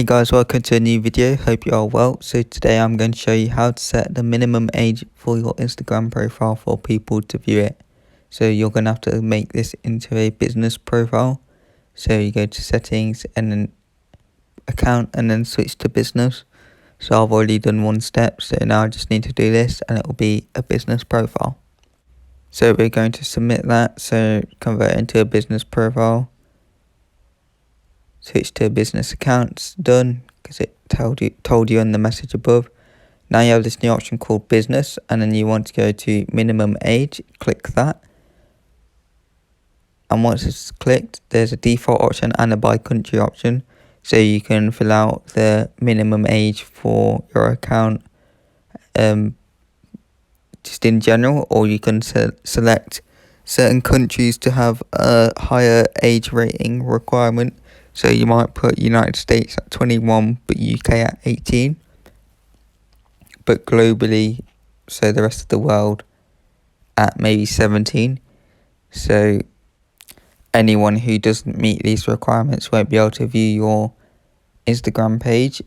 Guys, welcome to a new video. Hope you are well. So today I'm going to show you how to set the minimum age for your Instagram profile for people to view it. So you're going to have to make this into a business profile. So you go to settings and then account and then switch to business. So I've already done one step, so now I just need to do this and it will be a business profile. So we're going to submit that, so convert it into a business profile. Switch to business accounts, done, because it told you in the message above. Now you have this new option called business, and then you want to go to minimum age, click that. And once it's clicked, there's a default option and a by country option. So you can fill out the minimum age for your account just in general, or you can select certain countries to have a higher age rating requirement. So you might put United States at 21 but UK at 18. But globally, so the rest of the world at maybe 17. So anyone who doesn't meet these requirements won't be able to view your Instagram page.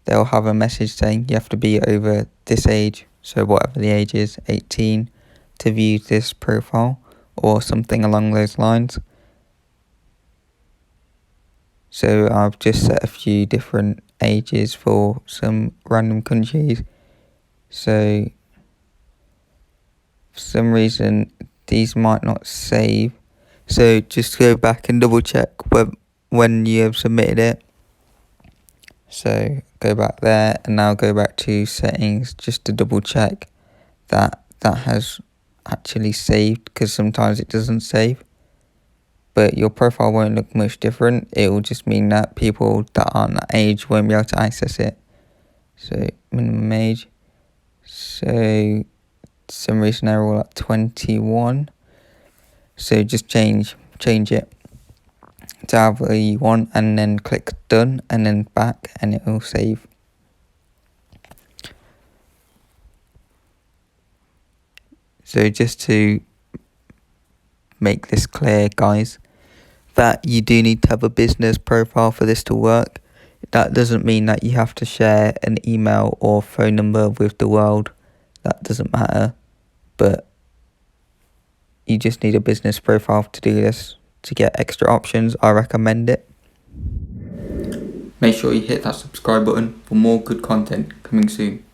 They'll have a message saying you have to be over this age, so whatever the age is, 18, to view this profile or something along those lines. So I've just set a few different ages for some random countries. So for some reason these might not save. So just go back and double check when you have submitted it. So go back there and now go back to settings just to double check that has actually saved, because sometimes it doesn't save. But your profile won't look much different. It will just mean that people that aren't that age won't be able to access it. So minimum age. So some reason they're all at 21. So just change it to however you want, and then click done and then back, and it will save. So just to make this clear, guys, that you do need to have a business profile for this to work. That doesn't mean that you have to share an email or phone number with the world. That doesn't matter. But you just need a business profile to do this. To get extra options, I recommend it. Make sure you hit that subscribe button for more good content coming soon.